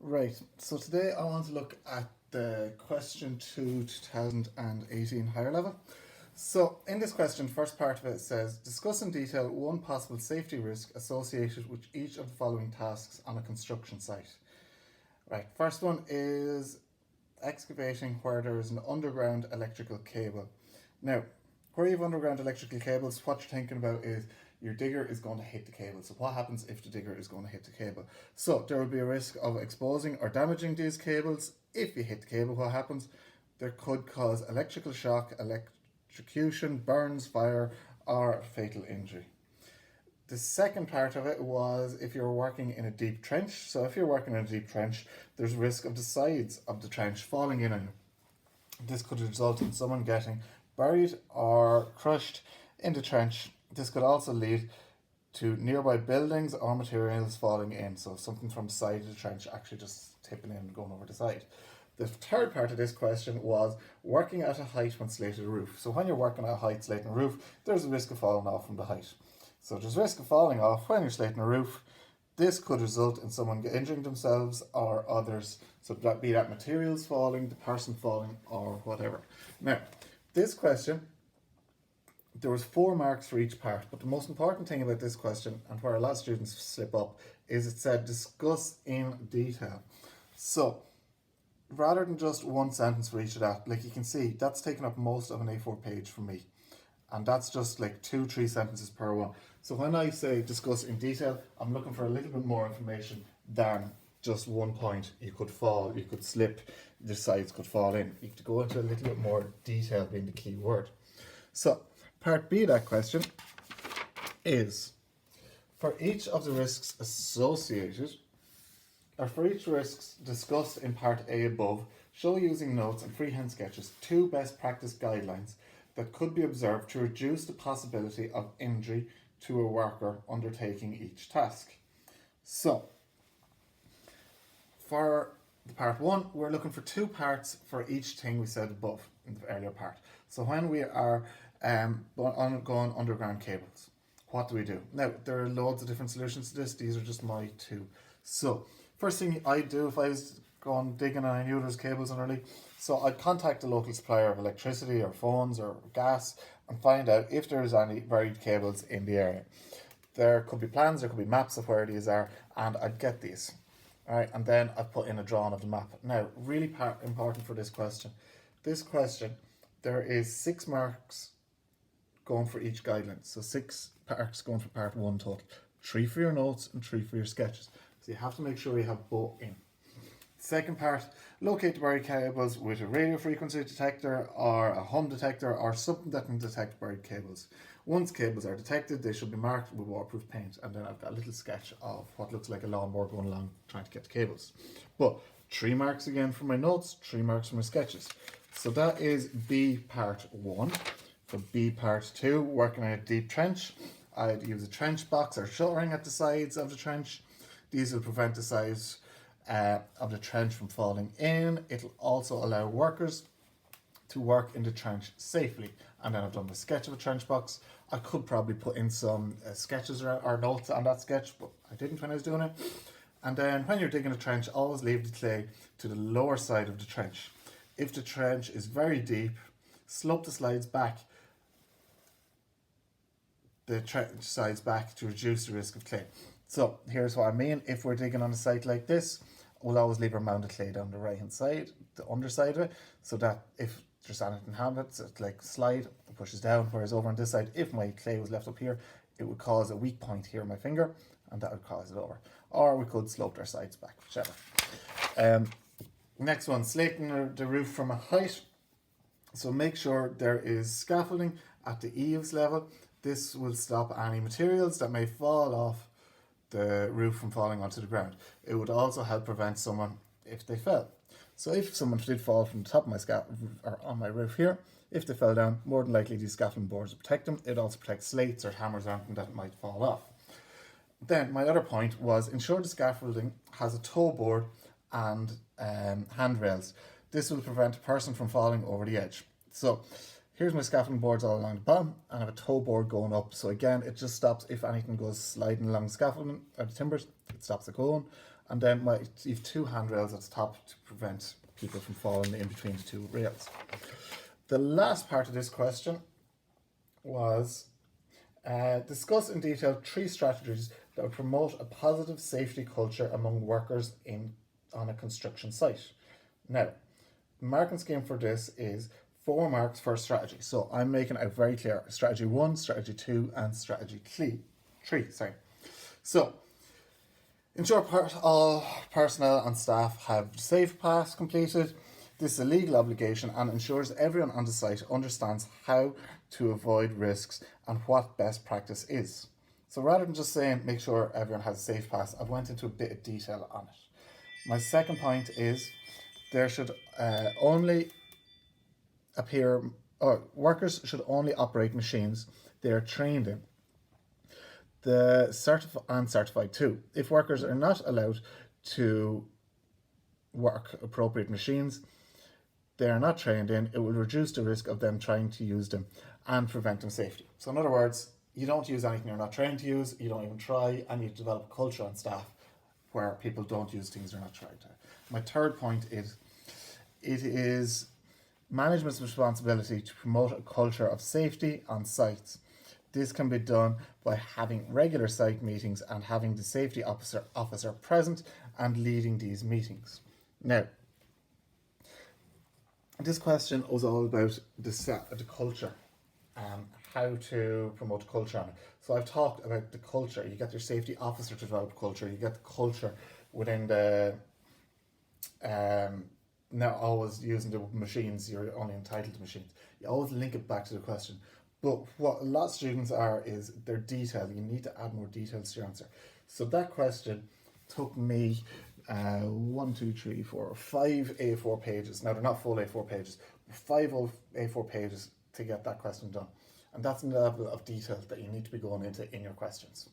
Right, so today I want to look at the question 2 2018 higher level. So, in this question, first part of it says discuss in detail one possible safety risk associated with each of the following tasks on a construction site. Right, first one is excavating where there is an underground electrical cable. Now, where you have underground electrical cables, what you're thinking about is your digger is going to hit the cable. So what happens if the digger is going to hit the cable? So there will be a risk of exposing or damaging these cables. If you hit the cable, what happens? There could cause electrical shock, electrocution, burns, fire, or fatal injury. The second part of it was if you're working in a deep trench. So if you're working in a deep trench, there's risk of the sides of the trench falling in on you. This could result in someone getting buried or crushed in the trench. This could also lead to nearby buildings or materials falling in. So something from the side of the trench actually just tipping in and going over the side. The third part of this question was working at a height when slated roof. So when you're working at a height slating a roof, there's a risk of falling off from the height. So there's risk of falling off when you're slating a roof. This could result in someone injuring themselves or others. So that be that materials falling, the person falling, or whatever. Now, this question, there was 4 marks for each part, but the most important thing about this question, and where a lot of students slip up, is it said discuss in detail. So, rather than just one sentence for each of that, like you can see, that's taken up most of an A4 page for me. And that's just like 2-3 sentences per one. So when I say discuss in detail, I'm looking for a little bit more information than just one point. You could fall, you could slip, the sides could fall in. You could go into a little bit more detail being the key word. So part B of that question is for each of the risks associated, or for each risks discussed in part A above, show using notes and freehand sketches 2 best practice guidelines that could be observed to reduce the possibility of injury to a worker undertaking each task. So, for the part 1, we're looking for 2 parts for each thing we said above in the earlier part. So when we are going underground cables, what do we do? Now, there are loads of different solutions to this. These are just my 2. So, first thing I'd do if I was going digging and I knew there's cables underneath, so I'd contact the local supplier of electricity or phones or gas and find out if there's any buried cables in the area. There could be plans, there could be maps of where these are, and I'd get these. Alright, and then I'd put in a drawing of the map. Now, really important for this question. This question, there is 6 marks going for each guideline. So 6 marks going for part 1 total. 3 for your notes and 3 for your sketches. So you have to make sure you have both in. Second part, locate the buried cables with a radio frequency detector or a hum detector or something that can detect buried cables. Once cables are detected, they should be marked with waterproof paint. And then I've got a little sketch of what looks like a lawnmower going along trying to get the cables. But 3 marks again for my notes, 3 marks for my sketches. So that is B part 1. For B part 2, working in a deep trench, I'd use a trench box or shuttering at the sides of the trench. These will prevent the sides of the trench from falling in. It'll also allow workers to work in the trench safely. And then I've done the sketch of a trench box. I could probably put in some sketches or notes on that sketch, but I didn't when I was doing it. And then when you're digging a trench, always leave the clay to the lower side of the trench. If the trench is very deep, slope the sides back to reduce the risk of clay. So here's what I mean. If we're digging on a site like this, we'll always leave our mound of clay down the right hand side, the underside of it, so that if there's anything habits, it like slide, it pushes down. Whereas over on this side, if my clay was left up here, it would cause a weak point here in my finger, and that would cause it over. Or we could slope our sides back, whichever. Next one, slating the roof from a height. So make sure there is scaffolding at the eaves level. This will stop any materials that may fall off the roof from falling onto the ground. It would also help prevent someone if they fell. So if someone did fall from the top of my or on my roof here, if they fell down, more than likely these scaffolding boards will protect them. It also protects slates or hammers or anything that might fall off. Then my other point was ensure the scaffolding has a toe board and handrails. This will prevent a person from falling over the edge. So here's my scaffolding boards all along the bottom, and I have a toe board going up. So again, it just stops if anything goes sliding along the scaffolding or the timbers, it stops it going. And then you've two handrails at the top to prevent people from falling in between the two rails. The last part of this question was discuss in detail 3 strategies that would promote a positive safety culture among workers on a construction site. Now, the marking scheme for this is 4 marks for strategy. So I'm making it very clear. Strategy 1, strategy 2, and strategy 3. So, ensure all personnel and staff have Safe Pass completed. This is a legal obligation and ensures everyone on the site understands how to avoid risks and what best practice is. So rather than just saying make sure everyone has a Safe Pass, I've went into a bit of detail on it. My second point is there should workers should only operate machines they are trained in. The certified too. If workers are not allowed to work appropriate machines they are not trained in, it will reduce the risk of them trying to use them and prevent them safety. So in other words, you don't use anything you're not trained to use, you don't even try, and you develop a culture on staff where people don't use things they're not trained to. My third point is it is management's responsibility to promote a culture of safety on sites. This can be done by having regular site meetings and having the safety officer present and leading these meetings. Now, this question was all about the culture, how to promote culture on it. So I've talked about the culture. You get your safety officer to develop culture. You get the culture within the not always using the machines, you're only entitled to machines. You always link it back to the question. But what a lot of students are is they're detailed. You need to add more details to your answer. So that question took me 5 A4 pages. Now they're not full A4 pages, but 5 A4 pages to get that question done. And that's the level of detail that you need to be going into in your questions.